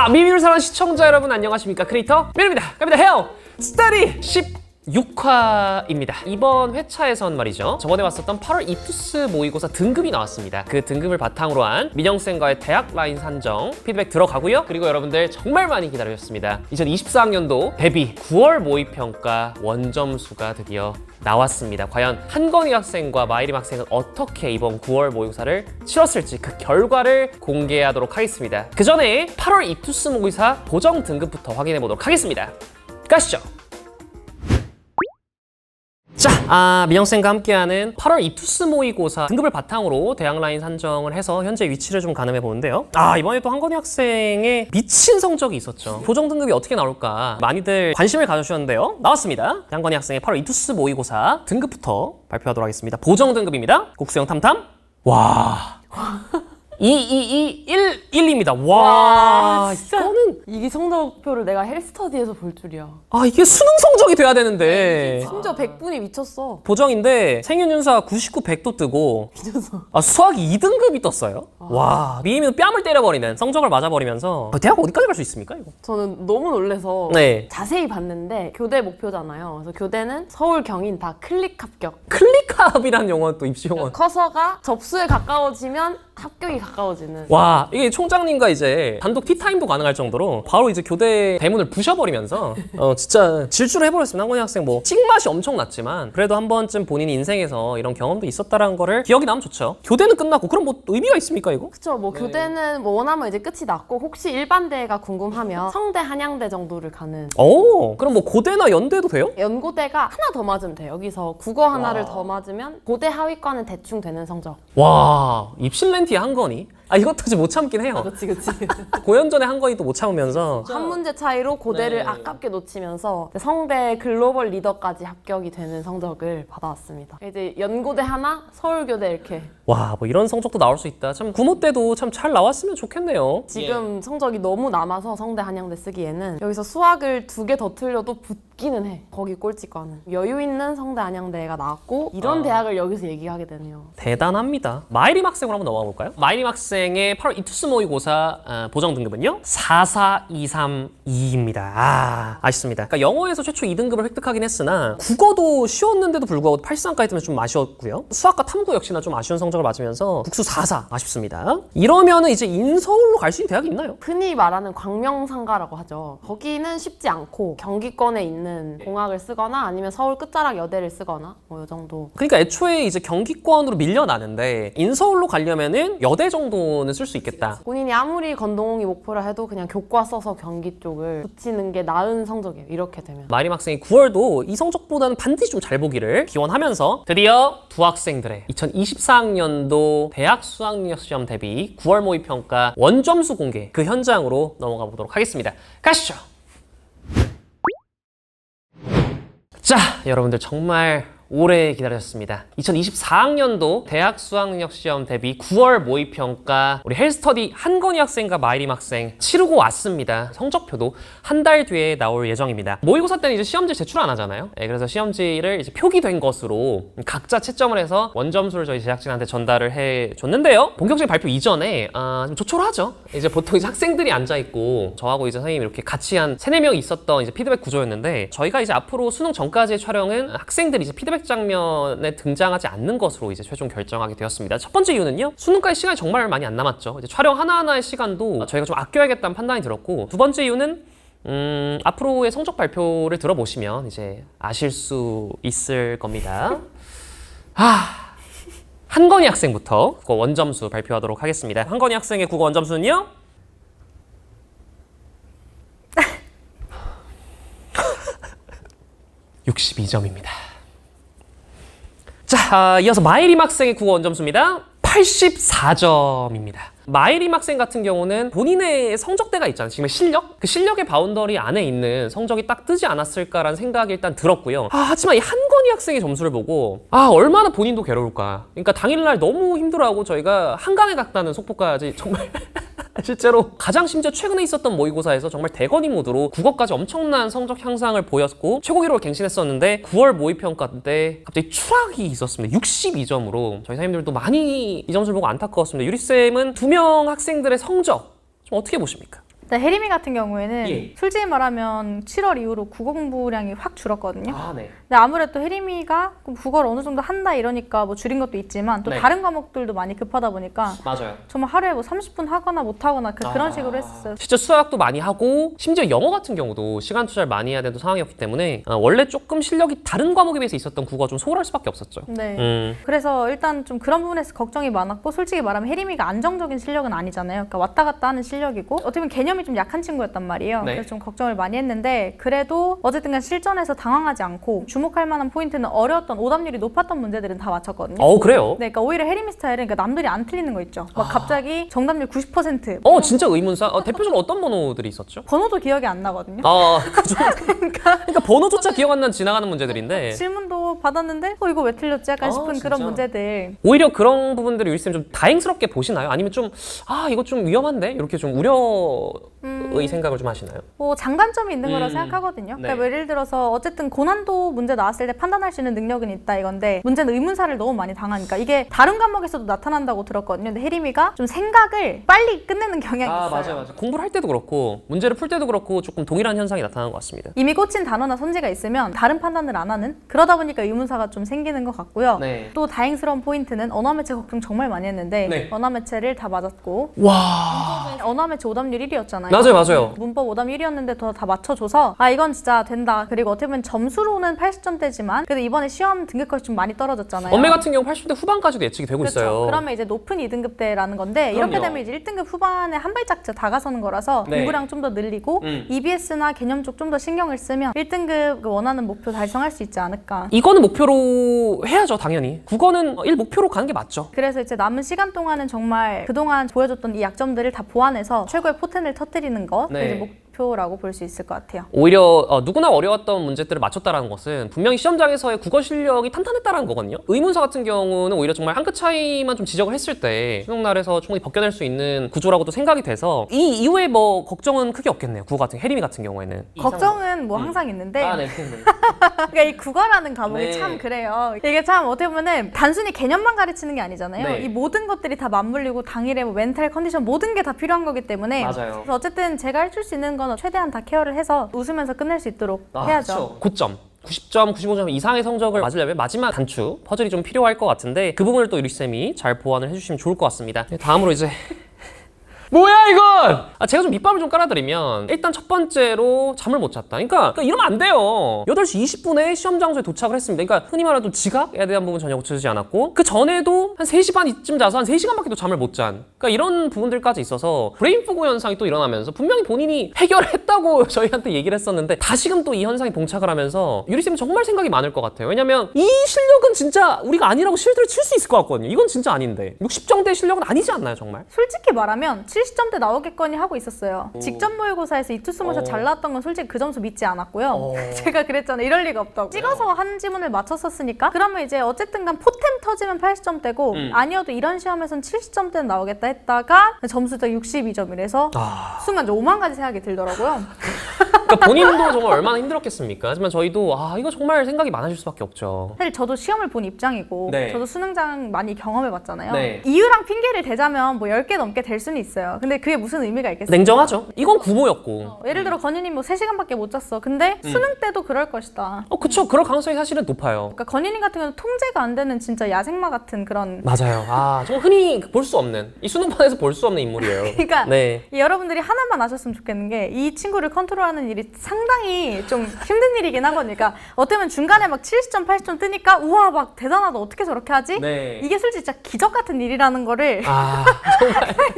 자, 미미를 사랑하는 시청자 여러분 안녕하십니까? 크리에이터 미미입니다. 갑니다. 헤어 스터디 16화입니다. 이번 회차에선 말이죠, 저번에 봤었던 8월 이투스 모의고사 등급이 나왔습니다. 그 등급을 바탕으로 한 민영쌤과의 대학 라인 산정 피드백 들어가고요. 그리고 여러분들 정말 많이 기다려주셨습니다. 2024학년도 데뷔 9월 모의평가 원점수가 드디어 나왔습니다. 과연 한건희 학생과 마이림 학생은 어떻게 이번 9월 모의고사를 치렀을지 그 결과를 공개하도록 하겠습니다. 그 전에 8월 이투스 모의사 보정 등급부터 확인해 보도록 하겠습니다. 가시죠. 자, 민영쌤과 함께하는 8월 이투스 모의고사 등급을 바탕으로 대학 라인 산정을 해서 현재 위치를 좀 가늠해 보는데요. 이번에 또 한건희 학생의 미친 성적이 있었죠. 보정 등급이 어떻게 나올까 많이들 관심을 가져주셨는데요. 나왔습니다. 한건희 학생의 8월 이투스 모의고사 등급부터 발표하도록 하겠습니다. 보정 등급입니다. 국수형 탐탐. 와. 2221입니다. 와, 이거는 이게 성적표를 내가 헬스터디에서 볼 줄이야. 이게 수능 성적이 돼야 되는데 심지어 100분이 미쳤어. 보정인데 생윤윤사 99, 100도 뜨고 미쳤어. 수학이 2등급이 떴어요. 와, 미미는 뺨을 때려버리는 성적을 맞아버리면서 대학 어디까지 갈 수 있습니까 이거? 저는 너무 놀라서 네. 자세히 봤는데 교대 목표잖아요. 그래서 교대는 서울, 경인 다 클릭 합격. 클릭합이라는 용어는 또 입시 용어. 커서가 접수에 가까워지면 합격이 가까워지는. 와, 이게 총장님과 이제 단독 티타임도 가능할 정도로 바로 이제 교대 대문을 부셔버리면서 진짜 질주를 해버렸습니다. 한건희 학생 뭐 찍맛이 엄청 났지만 그래도 한 번쯤 본인 인생에서 이런 경험도 있었다라는 거를 기억이 나면 좋죠. 교대는 끝났고 그럼 뭐 의미가 있습니까 이거? 그쵸. 뭐 교대는 뭐 원하면 이제 끝이 났고 혹시 일반대가 궁금하면 성대, 한양대 정도를 가는. 오, 그럼 뭐 고대나 연대도 돼요? 연고대가 하나 더 맞으면 돼. 여기서 국어 하나를 더 맞으면 고대 하위권은 대충 되는 성적. 와, 입실렌티의 한건희? 이것도 못 참긴 해요. 그치. 고연전에 한건희 또 못 참으면서 한 문제 차이로 고대를 아깝게 놓치면서 성대 글로벌 리더까지 합격이 되는 성적을 받아왔습니다. 이제 연고대 하나, 서울교대 이렇게. 와, 뭐 이런 성적도 나올 수 있다. 참 구모 때도 참 잘 나왔으면 좋겠네요. 지금 성적이 너무 남아서 성대, 한양대 쓰기에는 여기서 수학을 2개 더 틀려도 붙기는 해. 거기 꼴찌과는. 여유 있는 성대, 한양대가 나왔고 이런 대학을 여기서 얘기하게 되네요. 대단합니다. 마이림 학생으로 한번 넘어가 볼까요? 마이림 학생의 8월 이투스 모의고사 보정 등급은요? 44232입니다. 아쉽습니다. 그러니까 영어에서 최초 2등급을 획득하긴 했으나 국어도 쉬웠는데도 불구하고 83까지 뜨면 좀 아쉬웠고요. 수학과 탐구 역시나 좀 아쉬운 성적을 맞으면서 국수 44 아쉽습니다. 이러면은 이제 인서울로 갈 수 있는 대학이 있나요? 흔히 말하는 광명상가라고 하죠. 거기는 쉽지 않고 경기권에 있는 공학을 쓰거나 아니면 서울 끝자락 여대를 쓰거나 뭐 이 정도. 그러니까 애초에 이제 경기권으로 밀려나는데 인서울로 가려면은 여대 정도는 쓸 수 있겠다. 본인이 아무리 건동이 목표라 해도 그냥 교과 써서 경기 쪽을 붙이는 게 나은 성적이에요. 이렇게 되면. 마이림 학생이 9월도 이 성적보다는 반드시 좀 잘 보기를 기원하면서 드디어 두 학생들의 2024학년도 대학 수학능력 시험 대비 9월 모의평가 원점수 공개 그 현장으로 넘어가 보도록 하겠습니다. 가시죠. 자, 여러분들 정말 오래 기다렸습니다. 2024학년도 대학 수학능력 시험 대비 9월 모의평가 우리 헬스터디 한건희 학생과 마이림 학생 치르고 왔습니다. 성적표도 한 달 뒤에 나올 예정입니다. 모의고사 때는 이제 시험지 제출 안 하잖아요. 그래서 시험지를 이제 표기된 것으로 각자 채점을 해서 원점수를 저희 제작진한테 전달을 해줬는데요. 본격적인 발표 이전에 좀 조촐하죠. 이제 보통 이제 학생들이 앉아있고 저하고 이제 선생님이 이렇게 같이 한 3-4명 있었던 이제 피드백 구조였는데 저희가 이제 앞으로 수능 전까지의 촬영은 학생들이 이제 피드백 장면에 등장하지 않는 것으로 이제 최종 결정하게 되었습니다. 첫 번째 이유는요, 수능까지 시간이 정말 많이 안 남았죠. 이제 촬영 하나하나의 시간도 저희가 좀 아껴야겠다는 판단이 들었고, 두 번째 이유는 앞으로의 성적 발표를 들어보시면 이제 아실 수 있을 겁니다. 한건희 학생부터 국어 원점수 발표하도록 하겠습니다. 한건희 학생의 국어 원점수는요? (62점입니다) 자, 이어서 마이림 학생의 국어 원점수입니다. 84점입니다. 마이림 학생 같은 경우는 본인의 성적대가 있잖아요. 지금의 실력? 그 실력의 바운더리 안에 있는 성적이 딱 뜨지 않았을까라는 생각이 일단 들었고요. 하지만 이 한건희 학생의 점수를 보고 얼마나 본인도 괴로울까. 그러니까 당일날 너무 힘들어하고 저희가 한간에 갔다는 속보까지 정말 실제로 가장 심지어 최근에 있었던 모의고사에서 정말 대건이 모드로 국어까지 엄청난 성적 향상을 보였고 최고 기록을 갱신했었는데 9월 모의평가 때 갑자기 추락이 있었습니다. 62점으로 저희 선생님들도 많이 이 점수를 보고 안타까웠습니다. 유리쌤은 2명 학생들의 성적 좀 어떻게 보십니까? 근데 혜림이 같은 경우에는 예. 솔직히 말하면 7월 이후로 국어 공부량이 확 줄었거든요. 아, 네. 근데 아무래도 혜림이가 국어를 어느 정도 한다 이러니까 뭐 줄인 것도 있지만 또 네. 다른 과목들도 많이 급하다 보니까 맞아요. 정말 하루에 뭐 30분 하거나 못 하거나 그런 식으로 했었어요. 진짜 수학도 많이 하고 심지어 영어 같은 경우도 시간 투자를 많이 해야 되는 상황이었기 때문에 원래 조금 실력이 다른 과목에 비해서 있었던 국어가 좀 소홀할 수밖에 없었죠. 네. 그래서 일단 좀 그런 부분에서 걱정이 많았고 솔직히 말하면 혜림이가 안정적인 실력은 아니잖아요. 그러니까 왔다 갔다 하는 실력이고 어떻게 보면 개념이 좀 약한 친구였단 말이에요. 네. 그래서 좀 걱정을 많이 했는데 그래도 어쨌든 간 실전에서 당황하지 않고 주목할 만한 포인트는 어려웠던 오답률이 높았던 문제들은 다 맞췄거든요. 그래요? 네, 그러니까 오히려 혜림이 스타일은 그러니까 남들이 안 틀리는 거 있죠. 막 갑자기 정답률 90%. 진짜 의문사? 대표적으로 어떤 번호들이 있었죠? 번호도 기억이 안 나거든요. 그러니까 번호조차 기억 안 나는 지나가는 문제들인데 질문도 받았는데 이거 왜 틀렸지? 약간 싶은 진짜? 그런 문제들. 오히려 그런 부분들을 유리쌤 좀 다행스럽게 보시나요? 아니면 좀 이거 좀 위험한데? 이렇게 좀 우려의 생각을 좀 하시나요? 뭐 장단점이 있는 거라고 생각하거든요. 네. 그러니까 뭐 예를 들어서 어쨌든 고난도 문제 나왔을 때 판단할 수 있는 능력은 있다 이건데 문제는 의문사를 너무 많이 당하니까 이게 다른 과목에서도 나타난다고 들었거든요. 근데 혜림이가 좀 생각을 빨리 끝내는 경향이 있어요. 맞아요. 공부를 할 때도 그렇고 문제를 풀 때도 그렇고 조금 동일한 현상이 나타나는 것 같습니다. 이미 꽂힌 단어나 선지가 있으면 다른 판단을 안 하는 그러다 보니까 의문사가 좀 생기는 것 같고요. 네. 또 다행스러운 포인트는 언어매체 걱정 정말 많이 했는데 네. 언어매체를 다 맞았고 와. 언어매체 오답률 1위였잖아요. 맞아요. 문법 오답률 1위였는데 다 맞춰줘서 이건 진짜 된다. 그리고 어떻게 보면 점수로는 80점대지만 그래도 이번에 시험 등급컷이 좀 많이 떨어졌잖아요. 언매 같은 경우 80대 후반까지도 예측이 되고 그렇죠. 있어요. 그러면 이제 높은 2등급대라는 건데 이렇게 그럼요. 되면 이제 1등급 후반에 한 발짝 다가서는 거라서 네. 공부량 좀 더 늘리고 EBS나 개념 쪽 좀 더 신경을 쓰면 1등급 그 원하는 목표 달성할 수 있지 않을까. 이거는 목표로 해야죠, 당연히. 국어는 1 목표로 가는 게 맞죠. 그래서 이제 남은 시간 동안은 정말 그동안 보여줬던 이 약점들을 다 보완해서 최고의 포텐을 터뜨리는 것 네. 이제 목표라고 볼 수 있을 것 같아요. 오히려 누구나 어려웠던 문제들을 맞췄다는 것은 분명히 시험장에서의 국어 실력이 탄탄했다는 거거든요. 의문사 같은 경우는 오히려 정말 한 끗 차이만 좀 지적을 했을 때 수능날에서 충분히 벗겨낼 수 있는 구조라고도 생각이 돼서 이 이후에 뭐 걱정은 크게 없겠네요. 국어 같은 혜림이 같은 경우에는. 걱정은 뭐 항상 있는데 네. 그러니까 이 국어라는 과목이 네. 참 그래요. 이게 참 어떻게 보면은 단순히 개념만 가르치는 게 아니잖아요. 네. 이 모든 것들이 다 맞물리고 당일에 뭐 멘탈 컨디션 모든 게 다 필요한 거기 때문에 맞아요. 그래서 어쨌든 제가 해줄 수 있는 건 최대한 다 케어를 해서 웃으면서 끝낼 수 있도록 해야죠. 그렇죠. 고점. 90점, 95점 이상의 성적을 맞으려면 마지막 단추, 퍼즐이 좀 필요할 것 같은데 그 부분을 또 유리쌤이 잘 보완을 해주시면 좋을 것 같습니다. 다음으로 이제 뭐야 이건! 제가 좀 밑밥을 좀 깔아드리면 일단 첫 번째로 잠을 못 잤다. 그러니까 이러면 안 돼요. 8시 20분에 시험 장소에 도착을 했습니다. 그러니까 흔히 말하는 지각에 대한 부분 전혀 고쳐지지 않았고 그 전에도 한 3시 반 이쯤 자서 한 3시간밖에 또 잠을 못 잔. 그러니까 이런 부분들까지 있어서 브레인포그 현상이 또 일어나면서 분명히 본인이 해결했다고 저희한테 얘기를 했었는데 다시금 또 이 현상에 봉착을 하면서 유리쌤 정말 생각이 많을 것 같아요. 왜냐면 이 실력은 진짜 우리가 아니라고 실드를 칠 수 있을 것 같거든요. 이건 진짜 아닌데 60점대 실력은 아니지 않나요 정말? 솔직히 말하면 70점대 나오겠거니 하고 있었어요. 직전 모의고사에서 이투스모사 잘 나왔던 건 솔직히 그 점수 믿지 않았고요. 제가 그랬잖아요. 이럴 리가 없다고. 찍어서 한 지문을 맞췄었으니까 그러면 이제 어쨌든 간 포템 터지면 80점대고 아니어도 이런 시험에선 70점대는 나오겠다 했다가 점수가 62점이라서 순간 오만 가지 생각이 들더라고요. 그러니까 본인도 정말 얼마나 힘들었겠습니까? 하지만 저희도 이거 정말 생각이 많아질 수밖에 없죠. 사실 저도 시험을 본 입장이고 네. 저도 수능장 많이 경험해봤잖아요. 네. 이유랑 핑계를 대자면 뭐 10개 넘게 될 수는 있어요. 근데 그게 무슨 의미가 있겠어요? 냉정하죠. 이건 구모였고. 예를 들어 건희님 뭐 3시간밖에 못 잤어. 근데 수능 때도 그럴 것이다. 그쵸. 그럴 가능성이 사실은 높아요. 그러니까 건희님 같은 경우는 통제가 안 되는 진짜 야생마 같은 그런 맞아요. 정말 흔히 볼 수 없는, 이 수능판에서 볼 수 없는 인물이에요. 그러니까 네. 여러분들이 하나만 아셨으면 좋겠는 게 이 친구를 컨트롤하는 일이 상당히 좀 힘든 일이긴 하거든요. 그러니까 어떻게 보면 중간에 막 70점, 80점 뜨니까 우와 막 대단하다 어떻게 저렇게 하지? 네. 이게 솔직히 진짜 기적 같은 일이라는 거를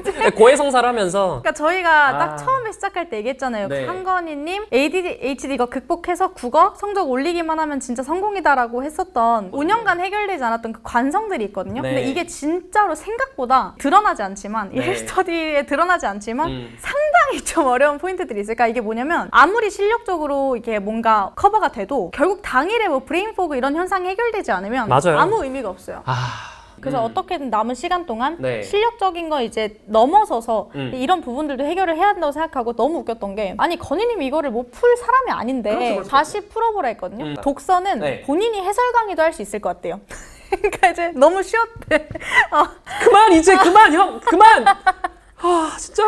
정말 고해성사를 하면서 그러니까 저희가 딱 처음에 시작할 때 얘기했잖아요. 네. 한건희님 ADHD 이거 극복해서 국어 성적 올리기만 하면 진짜 성공이다라고 했었던 5년간 해결되지 않았던 그 관성들이 있거든요. 네. 근데 이게 진짜로 생각보다 드러나지 않지만 이 네. 헬스터디에 드러나지 않지만 상당히 좀 어려운 포인트들이 있을까. 이게 뭐냐면 아무리 실력적으로 이게 뭔가 커버가 돼도 결국 당일에 뭐 브레인포그 이런 현상이 해결되지 않으면 맞아요. 아무 의미가 없어요. 그래서 어떻게든 남은 시간 동안 네. 실력적인 거 이제 넘어서서 이런 부분들도 해결을 해야 한다고 생각하고 너무 웃겼던 게 아니 건희님이 이거를 못 풀 사람이 아닌데 그렇죠. 다시 풀어보라 했거든요. 독서는 네. 본인이 해설 강의도 할 수 있을 것 같대요. 그러니까 이제 너무 쉬웠대. 그만 이제 그만 형 그만. 진짜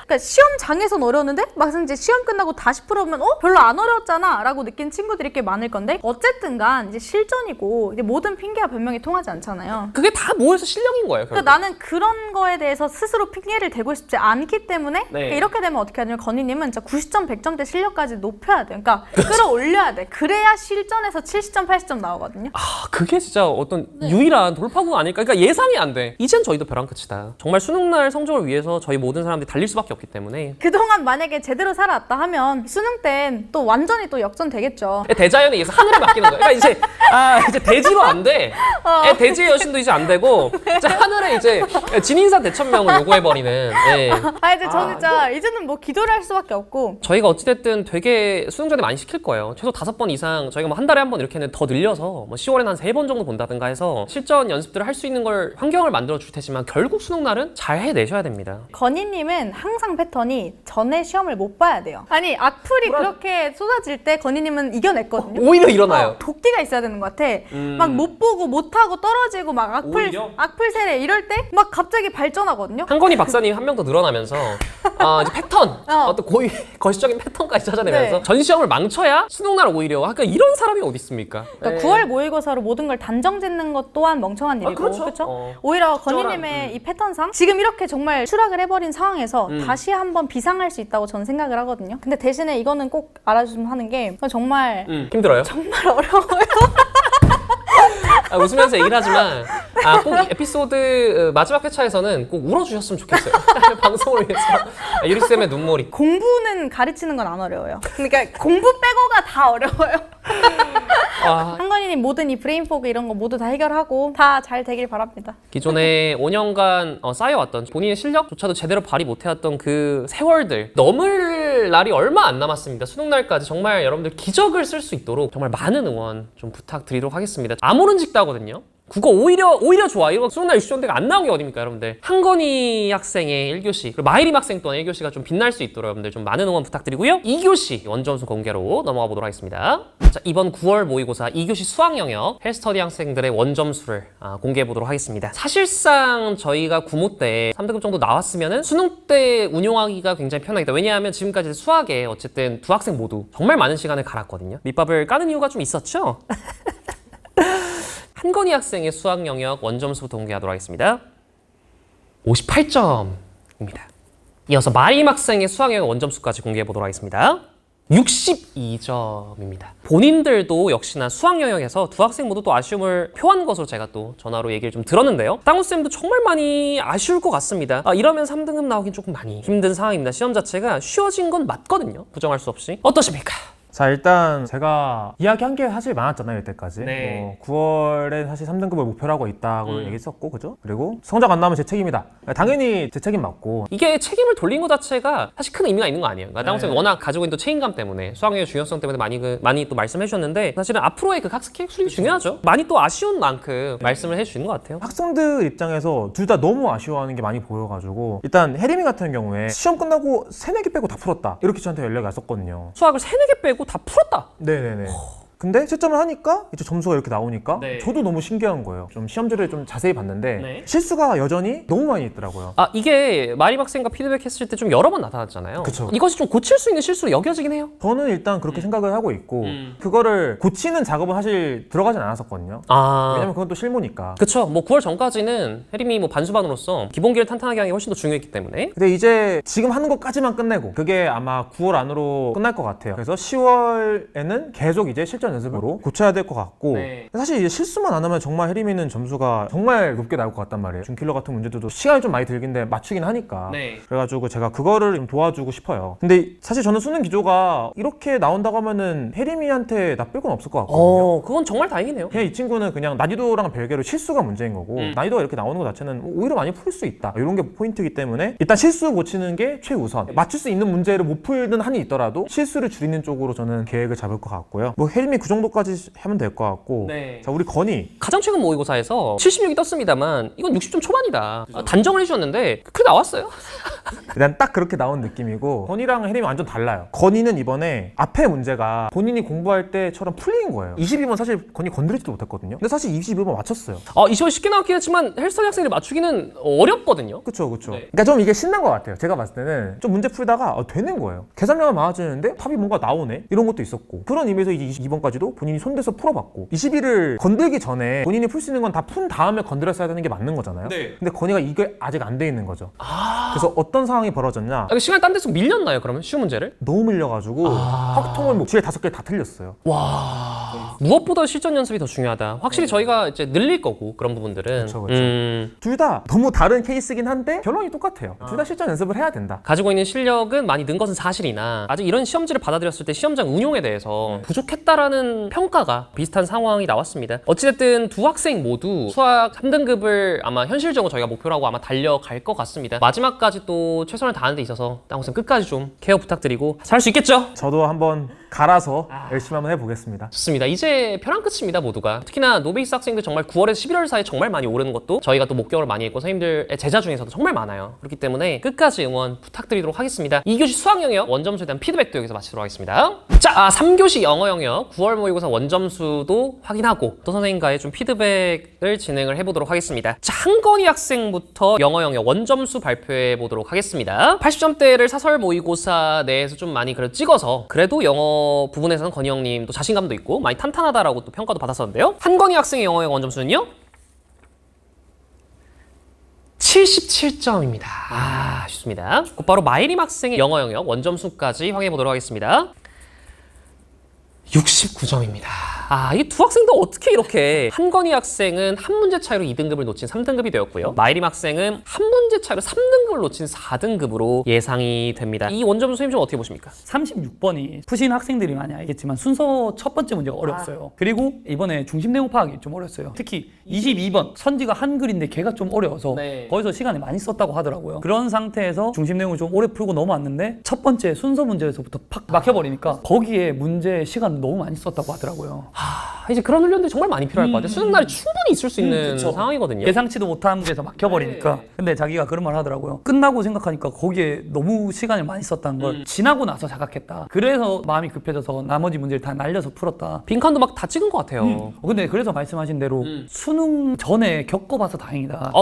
그러니까 시험장에선 어려웠는데 막상 이제 시험 끝나고 다시 풀어보면 별로 안 어려웠잖아 라고 느낀 친구들이 꽤 많을 건데 어쨌든간 이제 실전이고 이제 모든 핑계와 변명이 통하지 않잖아요. 그게 다 모여서 실력인 거예요. 그러니까 나는 그런 거에 대해서 스스로 핑계를 대고 싶지 않기 때문에 네. 그러니까 이렇게 되면 어떻게 하냐면 건희님은 진짜 90점, 100점대 실력까지 높여야 돼요. 그러니까 끌어올려야 돼. 그래야 실전에서 70점, 80점 나오거든요. 그게 진짜 어떤 유일한 돌파구 아닐까? 그러니까 예상이 안 돼. 이젠 저희도 벼랑 끝이다. 정말 수능날 성적을 위해서 저희 모든 사람들이 달릴 수밖에 없기 때문에 그동안 만약에 제대로 살아왔다 하면 수능 땐 또 완전히 또 역전되겠죠. 대자연에 의해서 하늘에 맡기는 거야. 그러니까 이제 대지로 안 돼. 대지의 여신도 이제 안 되고 이제 하늘에 이제 진인사 대천명을 요구해버리는. 예. 이제 저는 진짜 이제는 뭐 기도를 할 수밖에 없고. 저희가 어찌됐든 되게 수능 전에 많이 시킬 거예요. 최소 5번 이상 저희가 뭐 한 달에 한 번 이렇게는 더 늘려서 뭐 10월에는 한 3번 정도 본다든가 해서 실전 연습들을 할 수 있는 걸 환경을 만들어 줄 테지만 결국 수능 날은 잘 해내셔야 됩니다. 건희님은 항상 패턴이 전에 시험을 못 봐야 돼요. 아니 악플이 그렇게 쏟아질 때 건희님은 이겨냈거든요. 오히려 일어나요. 도끼가 있어야 되는 것 같아. 막 못 보고 못하고 떨어지고 막 오히려? 악플 세례 이럴 때 막 갑자기 발전하거든요. 한건희 박사님 한 명 더 늘어나면서 이제 패턴, 어떤 거시적인 패턴까지 찾아내면서 네. 전 시험을 망쳐야 수능날 오히려 그러니까 이런 사람이 어디 있습니까? 그러니까 9월 모의고사로 모든 걸 단정 짓는 것 또한 멍청한 일이고 그렇죠. 오히려 건희님의 이 패턴상 지금 이렇게 정말 추락을 해버린 상황에서 다시 한번 비상할 수 있다고 저는 생각을 하거든요. 근데 대신에 이거는 꼭 알아주시면 하는 게 정말 힘들어요? 정말 어려워요. 웃으면서 얘기를 하지만 꼭 에피소드 마지막 회차에서는 꼭 울어주셨으면 좋겠어요. 방송을 위해서. 유리쌤의 눈물이. 공부는 가르치는 건 안 어려워요. 그러니까 공부 빼고가 다 어려워요. 한건희님 모든 이 브레인포그 이런 거 모두 다 해결하고 다 잘 되길 바랍니다. 기존에 5년간 쌓여왔던 본인의 실력조차도 제대로 발휘 못해왔던 그 세월들 넘을 날이 얼마 안 남았습니다. 수능날까지 정말 여러분들 기적을 쓸 수 있도록 정말 많은 응원 좀 부탁드리도록 하겠습니다. 아모른직다거든요. 국어 오히려 좋아. 이거 수능날 유시전대가 안 나온 게 어딥니까, 여러분들. 한건희 학생의 1교시 그리고 마이림 학생 또한 1교시가 좀 빛날 수 있도록 여러분들 좀 많은 응원 부탁드리고요. 2교시 원점수 공개로 넘어가 보도록 하겠습니다. 자, 이번 9월 모의고사 2교시 수학 영역 헬스터디 학생들의 원점수를 공개해 보도록 하겠습니다. 사실상 저희가 구모 때 3등급 정도 나왔으면은 수능 때 운용하기가 굉장히 편하겠다. 왜냐하면 지금까지 수학에 어쨌든 두 학생 모두 정말 많은 시간을 갈았거든요. 밑밥을 까는 이유가 좀 있었죠. 한건희 학생의 수학 영역 원점수부터 공개하도록 하겠습니다. 58점입니다. 이어서 마림 학생의 수학 영역 원점수까지 공개해 보도록 하겠습니다. 62점입니다. 본인들도 역시나 수학 영역에서 두 학생 모두 또 아쉬움을 표한 것으로 제가 또 전화로 얘기를 좀 들었는데요. 땅우쌤도 정말 많이 아쉬울 것 같습니다. 이러면 3등급 나오긴 조금 많이 힘든 상황입니다. 시험 자체가 쉬워진 건 맞거든요. 부정할 수 없이. 어떠십니까? 자, 일단 제가 이야기한 게 사실 많았잖아요, 이때까지. 네. 9월엔 사실 3등급을 목표로 하고 있다고 얘기했었고, 그죠? 그리고 성적 안 나오면 제 책임이다. 당연히 제 책임 맞고. 이게 책임을 돌린 것 자체가 사실 큰 의미가 있는 거 아니에요. 그러니까 땅우쌤이 워낙 가지고 있는 또 책임감 때문에 수학의 중요성 때문에 많이 또 말씀해 주셨는데 사실은 앞으로의 그 학습 수립이 중요하죠. 많이 또 아쉬운 만큼 말씀을 해주시는 것 같아요. 학생들 입장에서 둘 다 너무 아쉬워하는 게 많이 보여가지고 일단 혜림이 같은 경우에 시험 끝나고 3-4개 빼고 다 풀었다. 이렇게 저한테 연락이 왔었거든요. 수학을 3-4개 빼고 다 풀었다. 네네네. 근데 채점을 하니까 이제 점수가 이렇게 나오니까 네. 저도 너무 신기한 거예요. 좀 시험지를 좀 자세히 봤는데 네. 실수가 여전히 너무 많이 있더라고요. 이게 마림 학생과 피드백했을 때 좀 여러 번 나타났잖아요. 그쵸. 이것이 좀 고칠 수 있는 실수로 여겨지긴 해요. 저는 일단 그렇게 생각을 하고 있고 그거를 고치는 작업은 사실 들어가진 않았었거든요. 왜냐면 그건 또 실무니까. 그쵸. 뭐 9월 전까지는 혜림이 뭐 반수반으로서 기본기를 탄탄하게 하는 게 훨씬 더 중요했기 때문에. 근데 이제 지금 하는 것까지만 끝내고 그게 아마 9월 안으로 끝날 것 같아요. 그래서 10월에는 계속 이제 실전 연습으로 고쳐야 될 것 같고 네. 사실 이제 실수만 안 하면 정말 혜림이는 점수가 정말 높게 나올 것 같단 말이에요. 중킬러 같은 문제들도 시간이 좀 많이 들긴데 맞추긴 하니까. 네. 그래가지고 제가 그거를 좀 도와주고 싶어요. 근데 사실 저는 수능 기조가 이렇게 나온다고 하면은 혜림이한테 나쁠 건 없을 것 같거든요. 그건 정말 다행이네요. 그냥 이 친구는 그냥 난이도랑 별개로 실수가 문제인 거고 난이도가 이렇게 나오는 것 자체는 오히려 많이 풀 수 있다 이런 게 포인트이기 때문에 일단 실수 고치는 게 최우선. 맞출 수 있는 문제를 못 풀는 한이 있더라도 실수를 줄이는 쪽으로 저는 계획을 잡을 것 같고요. 뭐 혜림이 혜림이 그 정도까지 하면 될 것 같고 네. 자 우리 건희 가장 최근 모의고사에서 76이 떴습니다만 이건 60점 초반이다. 단정을 해주셨는데 그게 나왔어요. 일단 딱 그렇게 나온 느낌이고 건희랑 혜림이 완전 달라요. 건희는 이번에 앞에 문제가 본인이 공부할 때처럼 풀린 거예요. 22번 사실 건희 건드리지도 못했거든요. 근데 사실 22번 맞췄어요. 20번 쉽게 나왔긴 했지만 헬스터디 학생들이 맞추기는 어렵거든요. 그쵸 그쵸. 네. 그러니까 좀 이게 신난 것 같아요. 제가 봤을 때는 좀 문제 풀다가 되는 거예요. 계산량은 많아지는데 답이 뭔가 나오네 이런 것도 있었고 그런 의미에서 이제 22번까지도 본인이 손대서 풀어봤고 21을 건들기 전에 본인이 풀 수 있는 건 다 푼 다음에 건드렸어야 되는 게 맞는 거잖아요. 네. 근데 건희가 이게 아직 안 돼 있는 거죠. 그래서 어떤 상황이 벌어졌냐 시간이 딴 데서 밀렸나요 그러면 쉬운 문제를? 너무 밀려가지고 확통을 뭐 뒤에 5개 다 틀렸어요. 와 무엇보다 실전 연습이 더 중요하다. 확실히 저희가 이제 늘릴 거고 그런 부분들은 그쵸, 그쵸. 둘 다 너무 다른 케이스긴 한데 결론이 똑같아요. 둘 다 실전 연습을 해야 된다. 가지고 있는 실력은 많이 는 것은 사실이나 아직 이런 시험지를 받아들였을 때 시험장 운용에 대해서 부족했다라는 평가가 비슷한 상황이 나왔습니다. 어찌됐든 두 학생 모두 수학 3등급을 아마 현실적으로 저희가 목표로 하고 아마 달려갈 것 같습니다. 마지막까지 또 최선을 다하는 데 있어서 땅우선 끝까지 좀 케어 부탁드리고 잘 수 있겠죠? 저도 한번 갈아서 열심히 한번 해보겠습니다. 좋습니다. 이제 벼랑 끝입니다 모두가. 특히나 노베이스 학생들 정말 9월에서 11월 사이에 정말 많이 오르는 것도 저희가 또 목격을 많이 했고 선생님들의 제자 중에서도 정말 많아요. 그렇기 때문에 끝까지 응원 부탁드리도록 하겠습니다. 2교시 수학 영역 원점수에 대한 피드백도 여기서 마치도록 하겠습니다. 자, 3교시 영어 영역 9월 모의고사 원점수도 확인하고 또 선생님과의 좀 피드백을 진행을 해보도록 하겠습니다. 자, 한건희 학생부터 영어 영역 원점수 발표해 보도록 하겠습니다. 80점대를 사설 모의고사 내에서 좀 많이 찍어서 그래도 영어 부분에서는 건희 형님도 자신감도 있고 많이 탄탄하다라고 또 평가도 받았었는데요. 한건희 학생의 영어 영역 원점수는요? 77점입니다. 좋습니다. 곧바로 마이림 학생의 영어 영역 원점수까지 확인해 보도록 하겠습니다. 69점입니다. 이 두 학생도 어떻게 이렇게 한건희 학생은 한 문제 차이로 2등급을 놓친 3등급이 되었고요. 마이림 학생은 한 문제 차이로 3등급을 놓친 4등급으로 예상이 됩니다. 이 원점수 선생님 좀 어떻게 보십니까? 36번이 푸신 학생들이 많이 알겠지만 순서 첫 번째 문제가 어려웠어요. 그리고 이번에 중심 내용 파악이 좀 어려웠어요. 특히 22번 선지가 한글인데 걔가 좀 어려워서 네. 거기서 시간을 많이 썼다고 하더라고요. 그런 상태에서 중심 내용을 좀 오래 풀고 넘어왔는데 첫 번째 순서 문제에서부터 팍 막혀버리니까 거기에 문제 시간 너무 많이 썼다고 하더라고요. 이제 그런 훈련들이 정말 많이 필요할 것 같아요. 수능 날이 충분히 있을 수 있는 그쵸. 상황이거든요. 예상치도 못한 데서 막혀버리니까. 근데 자기가 그런 말 하더라고요. 끝나고 생각하니까 거기에 너무 시간을 많이 썼다는 걸 지나고 나서 자각했다. 그래서 마음이 급해져서 나머지 문제를 다 날려서 풀었다. 빈칸도 막 다 찍은 것 같아요. 근데 그래서 말씀하신 대로 수능 전에 겪어봐서 다행이다.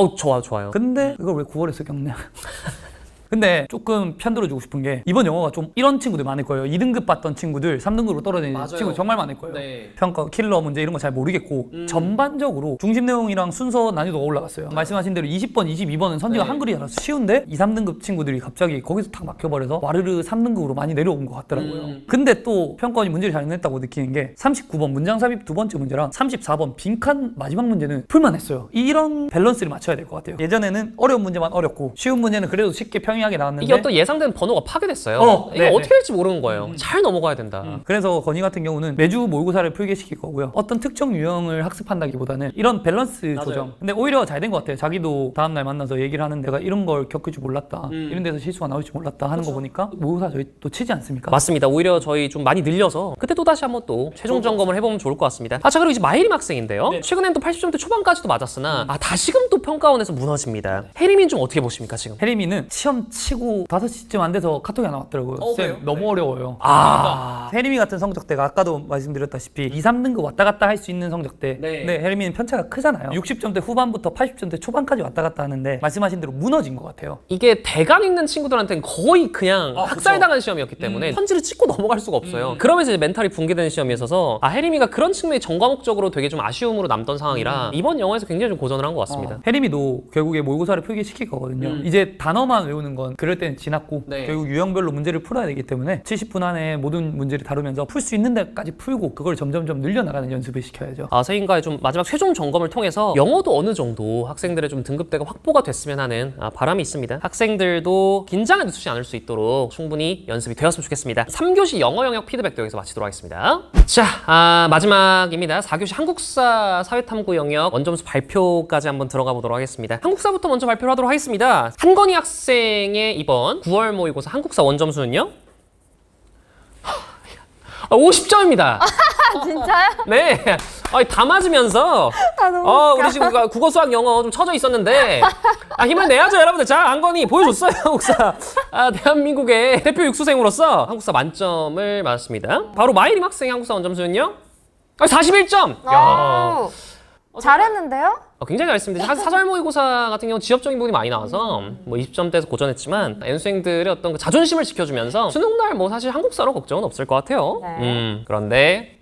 좋아요. 근데 이걸 왜 9월에서 겪냐? 근데 조금 편들어주고 싶은 게 이번 영어가 좀 이런 친구들 많을 거예요. 2등급 봤던 친구들 3등급으로 떨어지는 친구 정말 많을 거예요. 네. 평가 킬러 문제 이런 거 잘 모르겠고 전반적으로 중심 내용이랑 순서 난이도가 올라갔어요. 말씀하신 대로 20번, 22번은 선지가 한글이라서 쉬운데 2, 3등급 친구들이 갑자기 거기서 탁 막혀버려서 와르르 3등급으로 많이 내려온 것 같더라고요. 근데 또 평가원이 문제를 잘 냈다고 느끼는 게 39번 문장 삽입 두 번째 문제랑 34번 빈칸 마지막 문제는 풀만했어요. 이런 밸런스를 맞춰야 될 것 같아요. 예전에는 어려운 문제만 어렵고 쉬운 문제는 그래도 쉽게 평이하게 나왔는데 이게 어떤 예상된 번호가 파괴됐어요. 이거 네네. 어떻게 될지 모르는 거예요. 잘 넘어가야 된다. 그래서 건희 같은 경우는 매주 모의고사를 풀게 시킬 거고요. 어떤 특정 유형을 학습한다기보다는 이런 밸런스 조정. 근데 오히려 잘 된 것 같아요. 자기도 다음날 만나서 얘기를 하는 내가 이런 걸 겪을 줄 몰랐다. 이런 데서 실수가 나올 줄 몰랐다 하는 거 보니까 모의고사 저희 또 치지 않습니까? 맞습니다. 오히려 저희 좀 많이 늘려서 그때 또 다시 한번 또 최종 점검을 해보면 좋을 것 같습니다. 자, 그리고 이제 마이림 학생인데요. 최근엔 또 80점대 초반까지도 맞았으나 다시금 또 평가원에서 무너집니다. 혜림이는 좀 어떻게 보십니까 지금? 혜림이는 시험 치고 5시쯤 안 돼서 카톡이 하나 왔더라고요. 쌤 너무 어려워요. 혜림이 같은 성적대가 아까도 말씀드렸다시피 2, 3등급 왔다 갔다 할 수 있는 성적대. 근데 혜림이는 편차가 크잖아요. 60점대 후반부터 80점대 초반까지 왔다 갔다 하는데 말씀하신 대로 무너진 것 같아요. 이게 대강 있는 친구들한테는 거의 그냥 학살당한 시험이었기 때문에 편지를 찍고 넘어갈 수가 없어요. 그러면서 이제 멘탈이 붕괴되는 시험이었어서 혜림이가 그런 측면이 전과목적으로 되게 좀 아쉬움으로 남던 상황이라 이번 영어에서 굉장히 좀 고전을 한 것 같습니다. 혜림이도 결국에 모의고사를 풀게 시킬 거거든요. 이제 단어만 외우는 건 그럴 때는 지났고 결국 유형별로 문제를 풀어야 되기 때문에 70분 안에 모든 문제를 다루면서 풀 수 있는 데까지 풀고 그걸 점점점 늘려나가는 연습을 시켜야죠. 선생님과의 좀 마지막 최종 점검을 통해서 영어도 어느 정도 학생들의 좀 등급대가 확보가 됐으면 하는 바람이 있습니다. 학생들도 긴장을 늦추지 않을 수 있도록 충분히 연습이 되었으면 좋겠습니다. 3교시 영어 영역 피드백도 여기서 마치도록 하겠습니다. 자, 마지막입니다. 4교시 한국사 사회탐구 영역 원점수 발표까지 한번 들어가 보도록 하겠습니다. 한국사부터 먼저 발표를 하도록 하겠습니다. 한건희 학생의 이번 9월 모의고사 한국사 원점수는요? 50점입니다. 진짜요? 네. 아니, 다 맞으면서 우리 지금 국어, 수학, 영어 좀 처져 있었는데 힘을 내야죠, 여러분들. 자, 안건이 보여줬어요, 한국사. 대한민국의 대표 육수생으로서 한국사 만점을 맞았습니다. 바로 마이림 학생의 한국사 원점수는요? 41점! 야. 잘했는데요? 굉장히 잘했습니다. 사설 모의고사 같은 경우는 지엽적인 부분이 많이 나와서 뭐 20점대에서 고전했지만 N수생들의 어떤 그 자존심을 지켜주면서 수능날 뭐 사실 한국사로 걱정은 없을 것 같아요. 네. 그런데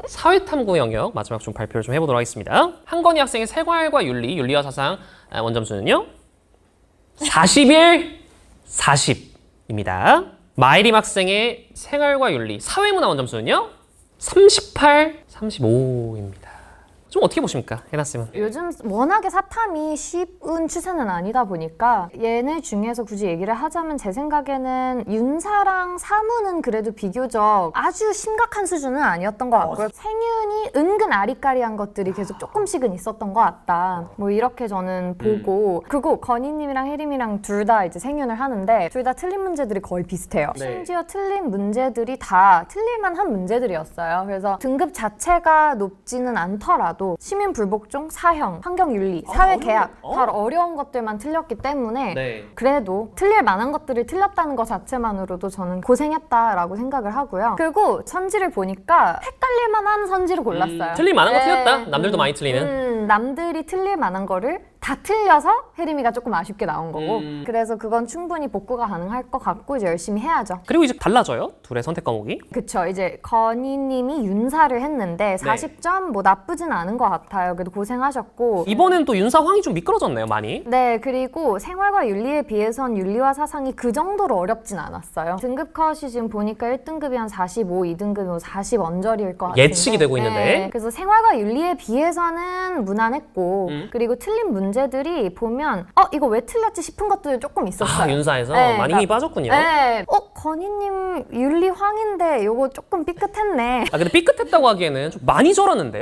사회탐구 영역 마지막 좀 발표를 좀 해보도록 하겠습니다. 한건희 학생의 생활과 윤리, 윤리와 사상 원점수는요? 41, 40입니다. 마이림 학생의 생활과 윤리, 사회문화 원점수는요? 38, 35입니다. 좀 어떻게 보십니까, 해나쌤은? 요즘 워낙에 사탐이 쉬운 추세는 아니다 보니까 얘네 중에서 굳이 얘기를 하자면 제 생각에는 윤사랑 사무는 그래도 비교적 아주 심각한 수준은 아니었던 것 같고요. 생윤이 은근 아리까리한 것들이 계속 조금씩은 있었던 것 같다. 뭐 이렇게 저는 보고 그리고 건희님이랑 혜림이랑 둘 다 이제 생윤을 하는데 둘 다 틀린 문제들이 거의 비슷해요. 네. 심지어 틀린 문제들이 다 틀릴만한 문제들이었어요. 그래서 등급 자체가 높지는 않더라도 시민 불복종, 사형, 환경윤리, 사회계약 다 어려운 것들만 틀렸기 때문에 네. 그래도 틀릴 만한 것들을 틀렸다는 것 자체만으로도 저는 고생했다라고 생각을 하고요. 그리고 선지를 보니까 헷갈릴 만한 선지를 골랐어요. 틀릴 만한 거 네. 틀렸다? 남들도 많이 틀리는? 남들이 틀릴 만한 거를 다 틀려서 혜림이가 조금 아쉽게 나온 거고 그래서 그건 충분히 복구가 가능할 것 같고 이제 열심히 해야죠. 그리고 이제 달라져요, 둘의 선택 과목이. 그쵸. 이제 건희님이 윤사를 했는데 40점 뭐 나쁘진 않은 것 같아요. 그래도 고생하셨고 이번엔 또 윤사황이 좀 미끄러졌네요, 많이. 네, 그리고 생활과 윤리에 비해선 윤리와 사상이 그 정도로 어렵진 않았어요. 등급 컷이 지금 보니까 1등급이 한 45, 2등급이 40 언저리일 것 같은데 예측이 되고 있는데. 그래서 생활과 윤리에 비해서는 무난했고 그리고 틀린 문제들이 보면 이거 왜 틀렸지 싶은 것들이 조금 있었어요. 윤사에서 네, 많이 힘이 빠졌군요. 네. 건희님 윤리 황인데 요거 조금 삐끗했네. 근데 삐끗했다고 하기에는 좀 많이 절었는데.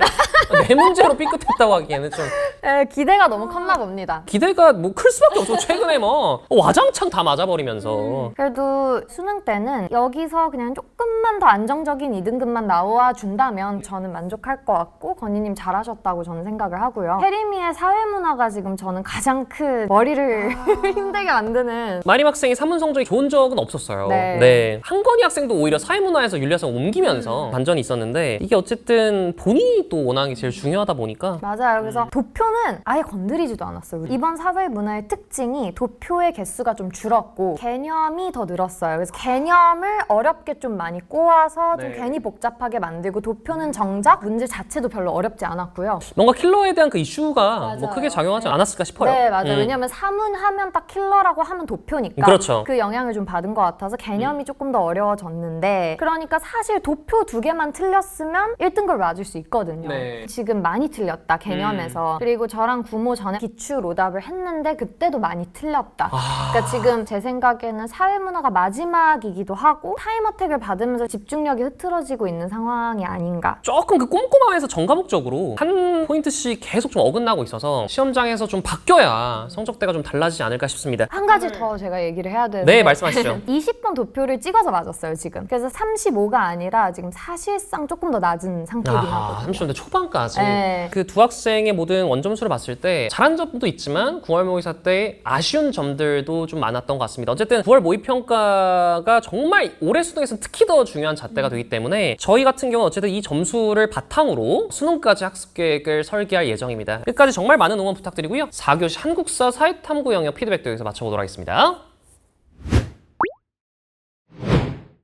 네 문제로 삐끗했다고 하기에는 좀 네, 기대가 너무 컸나 봅니다. 기대가 뭐 클 수밖에 없어. 최근에 뭐 와장창 다 맞아버리면서. 그래도 수능 때는 여기서 그냥 조금만 더 안정적인 2등급만 나와 준다면 저는 만족할 것 같고 건희님 잘하셨다고 저는 생각을 하고요. 혜림이의 사회문화가 지금 저는 가장 큰 머리를 힘들게 만드는 마림 학생이 사문 성적이 좋은 적은 없었어요. 네. 한건희 학생도 오히려 사회문화에서 윤리학생 옮기면서 반전이 있었는데 이게 어쨌든 본인이 또 원하는 게 제일 중요하다 보니까 맞아요. 그래서 도표는 아예 건드리지도 않았어요. 이번 사회문화의 특징이 도표의 개수가 좀 줄었고 개념이 더 늘었어요. 그래서 개념을 어렵게 좀 많이 꼬아서 좀 네. 괜히 복잡하게 만들고 도표는 정작 문제 자체도 별로 어렵지 않았고요. 뭔가 킬러에 대한 그 이슈가 뭐 맞아요. 크게 작용하지 않았을까 싶어요. 네, 맞아요. 왜냐면 사문하면 딱 킬러라고 하면 도표니까 그렇죠. 그 영향을 좀 받은 것 같아서 개념이 조금 더 어려워졌는데 그러니까 사실 도표 2개만 틀렸으면 1등급을 맞을 수 있거든요. 네. 지금 많이 틀렸다, 개념에서. 그리고 저랑 구모 전에 기출 오답을 했는데 그때도 많이 틀렸다. 그러니까 지금 제 생각에는 사회문화가 마지막이기도 하고 타임어택을 받으면서 집중력이 흐트러지고 있는 상황이 아닌가. 조금 그 꼼꼼함에서 전과목적으로 한 포인트씩 계속 좀 어긋나고 있어서 시험장에서 좀 바뀌어야 성적대가 좀 달라지지 않을까 싶습니다. 한 가지 더 제가 얘기를 해야 되는데 네, 말씀하시죠. 20번 도표를 찍어서 맞았어요, 지금. 그래서 35가 아니라 지금 사실상 조금 더 낮은 상태이긴 하거든요. 30대 초반까지. 네. 그 두 학생의 모든 원점수를 봤을 때 잘한 점도 있지만 9월 모의사 때 아쉬운 점들도 좀 많았던 것 같습니다. 어쨌든 9월 모의평가가 정말 올해 수능에서는 특히 더 중요한 잣대가 되기 때문에 저희 같은 경우는 어쨌든 이 점수를 바탕으로 수능까지 학습 계획을 설계할 예정입니다. 끝까지 정말 많은 응원 부탁드리고요. 4교시 한국사 사회탐구 영역 피드백도 여기서 마쳐보도록 하겠습니다.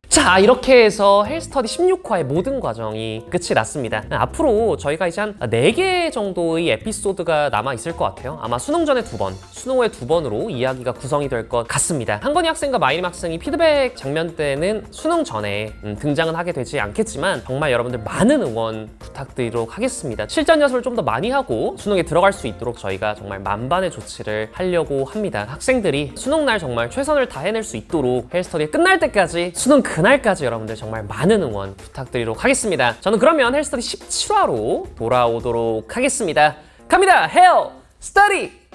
자, 이렇게 해서 헬스터디 16화의 모든 과정이 끝이 났습니다. 앞으로 저희가 이제 한 4개 정도의 에피소드가 남아있을 것 같아요. 아마 수능 전에 2번, 수능 후에 2번으로 이야기가 구성이 될 것 같습니다. 한건희 학생과 마이림 학생이 피드백 장면 때는 수능 전에 등장은 하게 되지 않겠지만 정말 여러분들 많은 응원 부탁드리도록 하겠습니다. 실전 연습을 좀 더 많이 하고 수능에 들어갈 수 있도록 저희가 정말 만반의 조치를 하려고 합니다. 학생들이 수능날 정말 최선을 다해낼 수 있도록 헬스터디 끝날 때까지 수능 그날까지 여러분들 정말 많은 응원 부탁드리도록 하겠습니다. 저는 그러면 헬스터디 17화로 돌아오도록 하겠습니다. 갑니다. 헬스터디!